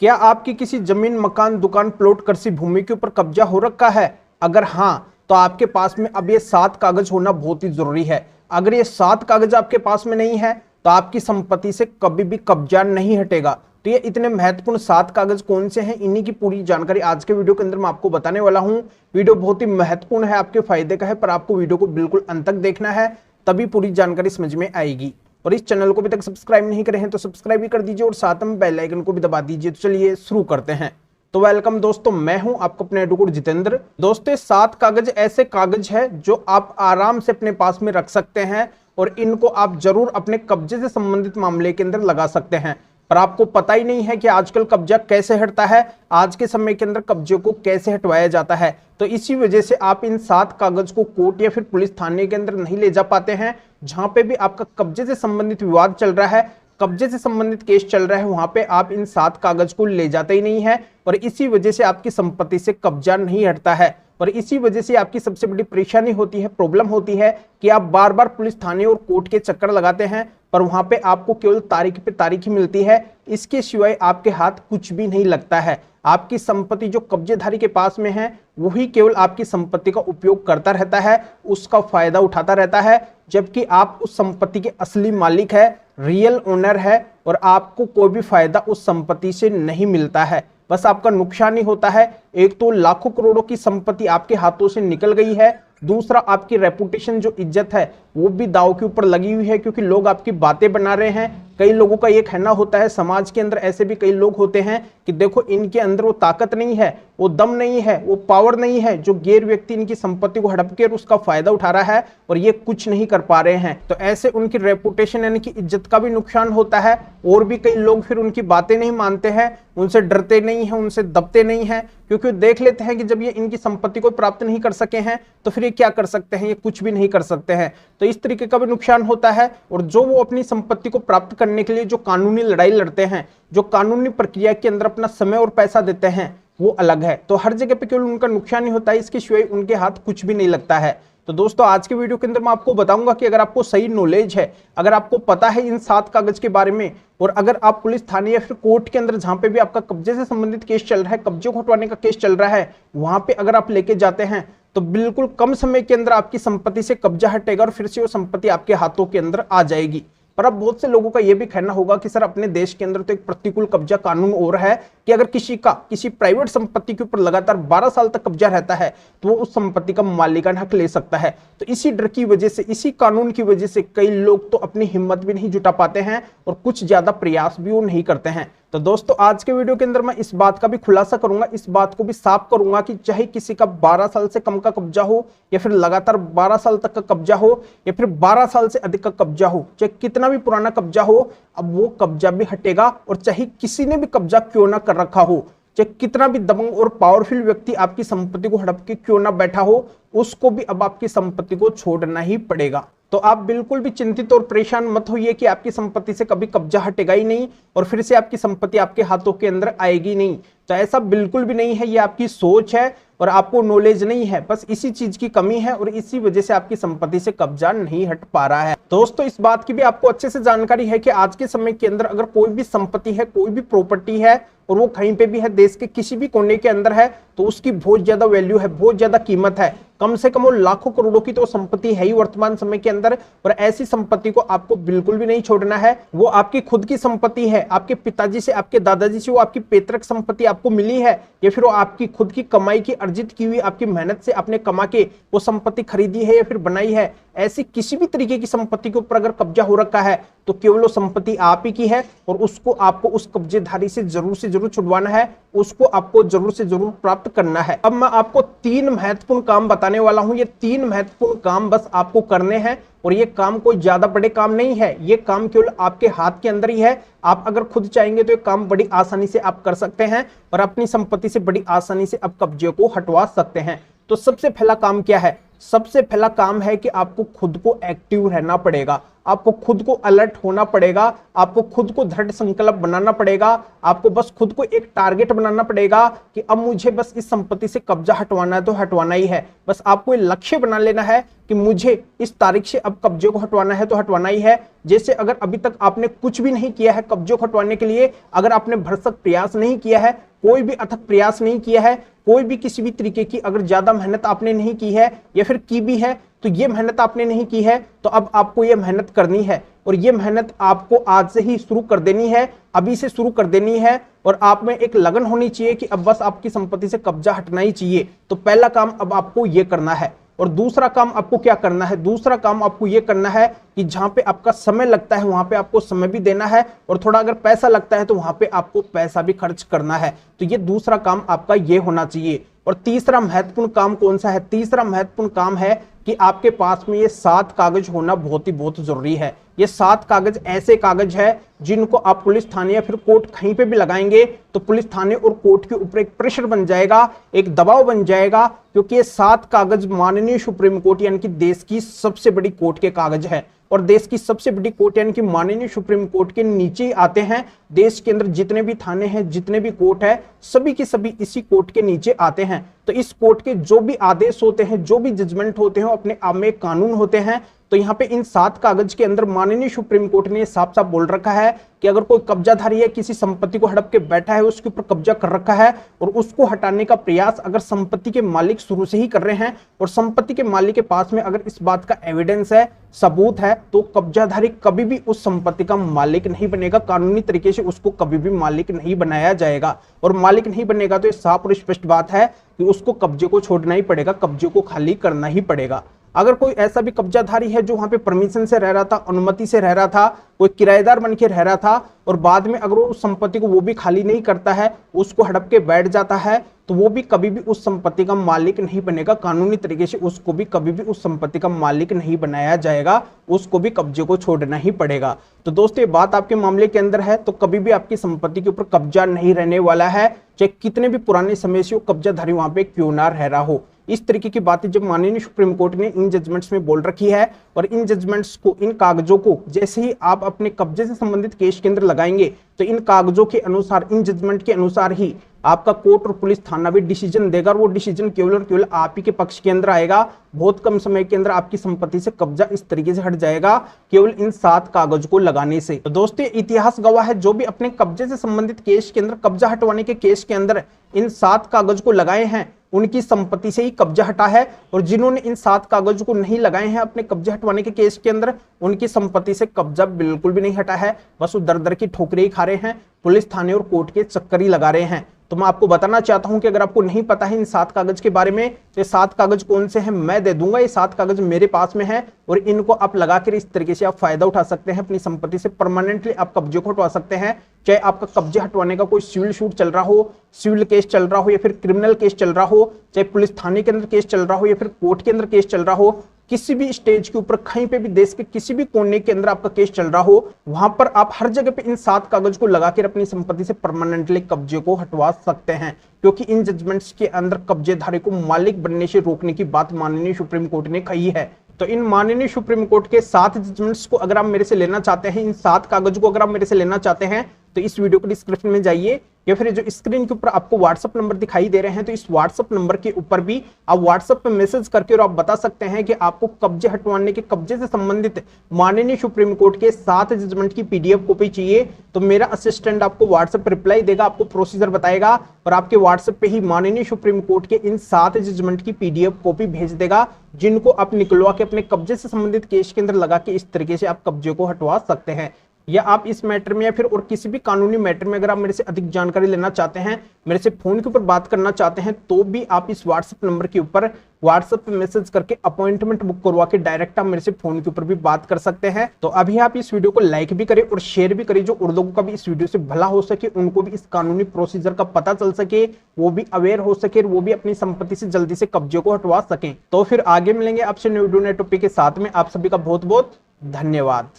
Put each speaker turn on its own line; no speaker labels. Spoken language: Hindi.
क्या आपकी किसी जमीन, मकान, दुकान, प्लॉट, कृषि भूमि के ऊपर कब्जा हो रखा है? अगर हाँ, तो आपके पास में अब ये 7 कागज होना बहुत ही जरूरी है। अगर ये 7 कागज आपके पास में नहीं है तो आपकी संपत्ति से कभी भी कब्जा नहीं हटेगा। तो ये इतने महत्वपूर्ण 7 कागज कौन से हैं, इन्हीं की पूरी जानकारी आज के वीडियो के अंदर मैं आपको बताने वाला हूं। वीडियो बहुत ही महत्वपूर्ण है, आपके फायदे का है, पर आपको वीडियो को बिल्कुल अंत तक देखना है, तभी पूरी जानकारी समझ में आएगी। और इस चैनल को अभी तक सब्सक्राइब नहीं करे हैं तो सब्सक्राइब भी कर दीजिए और साथ में बेल आइकन को भी दबा दीजिए। तो चलिए शुरू करते हैं। तो वेलकम दोस्तों, मैं हूं आपको अपने एडवोकेट जितेंद्र। दोस्तों, 7 कागज ऐसे कागज है जो आप आराम से अपने पास में रख सकते हैं और इनको आप जरूर अपने कब्जे से संबंधित मामले के अंदर लगा सकते हैं। पर आपको पता ही नहीं है कि आजकल कब्जा कैसे हटता है, आज के समय के अंदर कब्जे को कैसे हटवाया जाता है। तो इसी वजह से आप इन 7 कागज को कोर्ट या फिर पुलिस थाने के अंदर नहीं ले जा पाते हैं। जहां पे भी आपका कब्जे से संबंधित विवाद चल रहा है, कब्जे से संबंधित केस चल रहा है, वहां पे आप इन 7 कागज को ले जाते ही नहीं है और इसी वजह से आपकी संपत्ति से कब्जा नहीं हटता है। और इसी वजह से आपकी सबसे बड़ी परेशानी होती है, प्रॉब्लम होती है कि आप बार बार पुलिस थाने और कोर्ट के चक्कर लगाते हैं, पर वहां पे आपको केवल तारीख पे तारीख ही मिलती है, इसके सिवाय आपके हाथ कुछ भी नहीं लगता है। आपकी संपत्ति जो कब्जेधारी के पास में है वही केवल आपकी संपत्ति का उपयोग करता रहता है, उसका फायदा उठाता रहता है, जबकि आप उस संपत्ति के असली मालिक है, रियल ओनर है और आपको कोई भी फायदा उस संपत्ति से नहीं मिलता है, बस आपका नुकसान ही होता है। एक तो लाखों करोड़ों की संपत्ति आपके हाथों से निकल गई है, दूसरा आपकी रेपुटेशन जो इज्जत है वो भी दांव के ऊपर लगी हुई है, क्योंकि लोग आपकी बातें बना रहे हैं। कई लोगों का ये कहना होता है, समाज के अंदर ऐसे भी कई लोग होते हैं कि देखो इनके अंदर वो ताकत नहीं है, वो दम नहीं है, वो पावर नहीं है, जो गैर व्यक्ति इनकी संपत्ति को हड़प के उसका फायदा उठा रहा है और ये कुछ नहीं कर पा रहे हैं। तो ऐसे उनकी रेपुटेशन यानी कि इज्जत का भी नुकसान होता है। और भी कई लोग फिर उनकी बातें नहीं मानते हैं, उनसे डरते नहीं है, उनसे दबते नहीं है, क्योंकि देख लेते हैं कि जब ये इनकी संपत्ति को प्राप्त नहीं कर सके हैं तो फिर ये क्या कर सकते हैं, ये कुछ भी नहीं कर सकते हैं। तो इस तरीके का भी नुकसान होता है। और जो वो अपनी संपत्ति को प्राप्त करने के लिए जो कानूनी लड़ाई लड़ते हैं, जो कानूनी प्रक्रिया के अंदर अपना समय और पैसा देते हैं, वो अलग है। तो हर जगह पे केवल उनका नुकसान ही होता है, इसके सिवाय उनके हाथ कुछ भी नहीं लगता है। तो दोस्तों, आज के वीडियो के अंदर मैं आपको बताऊंगा कि अगर आपको सही नॉलेज है, अगर आपको पता है इन 7 कागज के बारे में, और अगर आप पुलिस थाने या फिर कोर्ट के अंदर जहां पे भी आपका कब्जे से संबंधित केस चल रहा है, कब्जे को हटवाने का केस चल रहा है, वहां पे अगर आप लेके जाते हैं तो बिल्कुल कम समय के अंदर आपकी संपत्ति से कब्जा हटेगा और फिर से वो संपत्ति आपके हाथों के अंदर आ जाएगी। पर अब बहुत से लोगों का यह भी कहना होगा कि सर, अपने देश के अंदर तो एक प्रतिकूल कब्जा कानून और है कि अगर किसी प्राइवेट संपत्ति के ऊपर लगातार 12 साल तक कब्जा रहता है तो वो उस संपत्ति का मालिकाना हक ले सकता है। तो इसी डर की वजह से, इसी कानून की वजह से कई लोग तो अपनी हिम्मत भी नहीं जुटा पाते हैं और कुछ ज्यादा प्रयास भी वो नहीं करते हैं। तो दोस्तों, आज के वीडियो के अंदर मैं इस बात का भी खुलासा करूंगा, इस बात को भी साफ करूंगा कि चाहे किसी का 12 साल से कम का कब्जा हो या फिर लगातार 12 साल तक का कब्जा हो या फिर 12 साल से अधिक का कब्जा हो, चाहे कितना भी पुराना कब्जा हो, अब वो कब्जा भी हटेगा। और चाहे किसी ने भी कब्जा क्यों ना कर रखा हो, चाहे कितना भी दबंग और पावरफुल व्यक्ति आपकी संपत्ति को हड़प के क्यों ना बैठा हो, उसको भी अब आपकी संपत्ति को छोड़ना ही पड़ेगा। तो आप बिल्कुल भी चिंतित और परेशान मत होइए कि आपकी संपत्ति से कभी कब्जा हटेगा ही नहीं और फिर से आपकी संपत्ति आपके हाथों के अंदर आएगी नहीं। तो ऐसा बिल्कुल भी नहीं है, ये आपकी सोच है और आपको नॉलेज नहीं है, बस इसी चीज की कमी है और इसी वजह से आपकी संपत्ति से कब्जा नहीं हट पा रहा है। दोस्तों, इस बात की भी आपको अच्छे से जानकारी है कि आज के समय के अंदर अगर कोई भी संपत्ति है, कोई भी प्रॉपर्टी है और वो कहीं पे भी है, देश के किसी भी कोने के अंदर है, तो उसकी बहुत ज्यादा वैल्यू है, बहुत ज्यादा कीमत है। कम से कम वो लाखों करोड़ों की तो संपत्ति है ही वर्तमान समय के अंदर। और ऐसी संपत्ति को आपको बिल्कुल भी नहीं छोड़ना है। वो आपकी खुद की संपत्ति है, आपके पिताजी से, आपके दादाजी से वो आपकी पैतृक संपत्ति आपको मिली है या फिर वो आपकी खुद की कमाई की, अर्जित की हुई, आपकी मेहनत से आपने कमा के वो संपत्ति खरीदी है या फिर बनाई है। ऐसी किसी भी तरीके की संपत्ति के ऊपर अगर कब्जा हो रखा है तो केवल वो संपत्ति आप ही की है और उसको आपको उस कब्जेधारी से जरूर छुड़वाना है, उसको आपको जरूर से जरूर प्राप्त करना है। अब मैं आपको 3 महत्वपूर्ण काम बताने वाला हूं। ये 3 महत्वपूर्ण काम बस आपको करने हैं और ये काम कोई ज्यादा बड़े काम नहीं है, ये काम केवल आपके हाथ के अंदर ही है। आप अगर खुद चाहेंगे तो ये काम बड़ी आसानी से आप कर सकते हैं और अपनी संपत्ति से बड़ी आसानी से आप कब्जे को हटवा सकते हैं। तो सबसे पहला काम क्या है? सबसे पहला काम है कि आपको खुद को एक्टिव रहना पड़ेगा, आपको खुद को अलर्ट होना पड़ेगा, आपको खुद को दृढ़ संकल्प बनाना पड़ेगा, आपको बस खुद को एक टारगेट बनाना पड़ेगा कि अब मुझे बस इस संपत्ति से कब्जा हटवाना है तो हटवाना ही है। बस आपको एक लक्ष्य बना लेना है कि मुझे इस तारीख से अब कब्जे को हटवाना है तो हटवाना ही है। जैसे अगर अभी तक आपने कुछ भी नहीं किया है कब्जे को हटवाने के लिए, अगर आपने भरसक प्रयास नहीं किया है, कोई भी अथक प्रयास नहीं किया है, कोई भी किसी भी तरीके की अगर ज्यादा मेहनत आपने नहीं की है या फिर की भी है तो ये मेहनत आपने नहीं की है, तो अब आपको ये मेहनत करनी है और ये मेहनत आपको आज से ही शुरू कर देनी है, अभी से शुरू कर देनी है। और आप में एक लगन होनी चाहिए कि अब बस आपकी संपत्ति से कब्जा हटना ही चाहिए। तो पहला काम अब आपको ये करना है। और दूसरा काम आपको क्या करना है? दूसरा काम आपको ये करना है कि जहां पे आपका समय लगता है वहां पे आपको समय भी देना है और थोड़ा अगर पैसा लगता है तो वहां पे आपको पैसा भी खर्च करना है। तो ये दूसरा काम आपका ये होना चाहिए। और तीसरा महत्वपूर्ण काम कौन सा है? तीसरा महत्वपूर्ण काम है कि आपके पास में ये 7 कागज होना बहुत जरूरी है। ये 7 कागज ऐसे कागज है जिनको आप पुलिस थाने या फिर कोर्ट कहीं पे भी लगाएंगे तो पुलिस थाने और कोर्ट के ऊपर एक प्रेशर बन जाएगा, एक दबाव बन जाएगा, क्योंकि ये 7 कागज माननीय सुप्रीम कोर्ट यानी कि देश की सबसे बड़ी कोर्ट के कागज है। और देश की सबसे बड़ी कोर्ट यानी कि माननीय सुप्रीम कोर्ट के नीचे ही आते हैं। देश के अंदर जितने भी थाने हैं, जितने भी कोर्ट है, सभी की सभी इसी कोर्ट के नीचे आते हैं। तो इस कोर्ट के जो भी आदेश होते हैं, जो भी जजमेंट होते हैं, अपने आप में कानून होते हैं। तो यहाँ पे इन 7 कागज के अंदर माननीय सुप्रीम कोर्ट ने साफ साफ बोल रखा है कि अगर कोई कब्जाधारी है, किसी संपत्ति को हड़प के बैठा है, उसके ऊपर कब्जा कर रखा है और उसको हटाने का प्रयास अगर संपत्ति के मालिक शुरू से ही कर रहे हैं और संपत्ति के मालिक के पास में अगर इस बात का एविडेंस है, सबूत है, तो कब्जाधारी कभी भी उस संपत्ति का मालिक नहीं बनेगा। कानूनी तरीके से उसको कभी भी मालिक नहीं बनाया जाएगा। और मालिक नहीं बनेगा तो ये साफ और स्पष्ट बात है कि उसको कब्जे को छोड़ना ही पड़ेगा, कब्जे को खाली करना ही पड़ेगा। अगर कोई ऐसा भी कब्जाधारी है जो वहां पे परमिशन से रह रहा था, अनुमति से रह रहा था, कोई किराएदार बन के रह रहा था और बाद में अगर वो उस संपत्ति को वो भी खाली नहीं करता है, उसको हड़प के बैठ जाता है, तो वो भी कभी भी उस संपत्ति का मालिक नहीं बनेगा। कानूनी तरीके से उसको भी कभी भी उस संपत्ति का मालिक नहीं बनाया जाएगा, उसको भी कब्जे को छोड़ना ही पड़ेगा। तो दोस्तों, ये बात आपके मामले के अंदर है तो कभी भी आपकी संपत्ति के ऊपर कब्जा नहीं रहने वाला है, चाहे कितने भी पुराने समय से वो कब्जाधारी वहां पे क्यों ना रह रहा हो। इस तरीके की बातें जब माननीय सुप्रीम कोर्ट ने इन जजमेंट्स में बोल रखी है और इन जजमेंट्स को, इन कागजों को जैसे ही आप अपने कब्जे से संबंधित केस के अंदर लगाएंगे तो इन कागजों के अनुसार, इन जजमेंट के अनुसार ही आपका कोर्ट और पुलिस थाना भी डिसीजन देगा और वो डिसीजन केवल और केवल आप ही के पक्ष के अंदर आएगा। बहुत कम समय के अंदर आपकी संपत्ति से कब्जा इस तरीके से हट जाएगा केवल इन 7 कागज को लगाने से। तो दोस्तों, इतिहास गवाह है, जो भी अपने कब्जे से संबंधित केस के अंदर, कब्जा हटवाने के केस के अंदर इन 7 कागज को लगाए हैं, उनकी संपत्ति से ही कब्जा हटा है। और जिन्होंने इन 7 कागज को नहीं लगाए हैं अपने कब्जे हटवाने के केस के अंदर, उनकी संपत्ति से कब्जा बिल्कुल भी नहीं हटा है, बस वो दर दर की ठोकरें ही खा रहे हैं, पुलिस थाने और कोर्ट के चक्कर ही लगा रहे हैं। तो मैं आपको बताना चाहता हूं कि अगर आपको नहीं पता है इन 7 कागज के बारे में, तो ये 7 कागज कौन से हैं मैं दे दूंगा। ये 7 कागज मेरे पास में है और इनको आप लगाकर इस तरीके से आप फायदा उठा सकते हैं, अपनी संपत्ति से परमानेंटली आप कब्जे को हटवा सकते हैं। चाहे आपका कब्जे हटवाने का कोई सिविल सूट चल रहा हो, सिविल केस चल रहा हो या फिर क्रिमिनल केस चल रहा हो, चाहे पुलिस थाने के अंदर केस चल रहा हो या फिर कोर्ट के अंदर केस चल रहा हो, किसी भी स्टेज के ऊपर, कहीं पे भी देश के किसी भी कोने के अंदर आपका केस चल रहा हो, वहां पर आप हर जगह पे इन 7 कागज को लगाकर अपनी संपत्ति से परमानेंटली कब्जे को हटवा सकते हैं। क्योंकि इन जजमेंट्स के अंदर कब्जेधारी को मालिक बनने से रोकने की बात माननीय सुप्रीम कोर्ट ने कही है। तो इन माननीय सुप्रीम कोर्ट के 7 जजमेंट्स को अगर आप मेरे से लेना चाहते हैं, इन 7 कागज को अगर आप मेरे से लेना चाहते हैं, तो इस वीडियो के डिस्क्रिप्शन में जाइए या फिर जो स्क्रीन के ऊपर आपको व्हाट्सएप नंबर दिखाई दे रहे हैं, तो इस व्हाट्सएप नंबर के ऊपर भी आप व्हाट्सएप पे मैसेज करके और आप बता सकते हैं कि आपको कब्जे हटवाने के, कब्जे से संबंधित माननीय सुप्रीम कोर्ट के 7 जजमेंट की पीडीएफ कॉपी चाहिए। तो मेरा असिस्टेंट आपको व्हाट्सएप पर रिप्लाई देगा, आपको प्रोसीजर बताएगा और आपके व्हाट्सएप पे ही माननीय सुप्रीम कोर्ट के इन 7 जजमेंट की पीडीएफ कॉपी भेज देगा, जिनको आप निकलवा के अपने कब्जे से संबंधित केस के अंदर लगा के इस तरीके से आप कब्जे को हटवा सकते हैं। या आप इस मैटर में या फिर और किसी भी कानूनी मैटर में अगर आप मेरे से अधिक जानकारी लेना चाहते हैं, मेरे से फोन के ऊपर बात करना चाहते हैं, तो भी आप इस व्हाट्सएप नंबर के ऊपर व्हाट्सएप पे मैसेज करके अपॉइंटमेंट बुक करवा के डायरेक्ट आप मेरे से फोन के ऊपर भी बात कर सकते हैं। तो अभी आप इस वीडियो को लाइक भी करें और शेयर भी करें, जो और लोगों का भी इस वीडियो से भला हो सके, उनको भी इस कानूनी प्रोसीजर का पता चल सके, वो भी अवेयर हो सके, वो भी अपनी संपत्ति से जल्दी से कब्जे को हटवा सकें। तो फिर आगे मिलेंगे आपसे न्यू वीडियो नए टॉपिक के साथ में। आप सभी का बहुत बहुत धन्यवाद।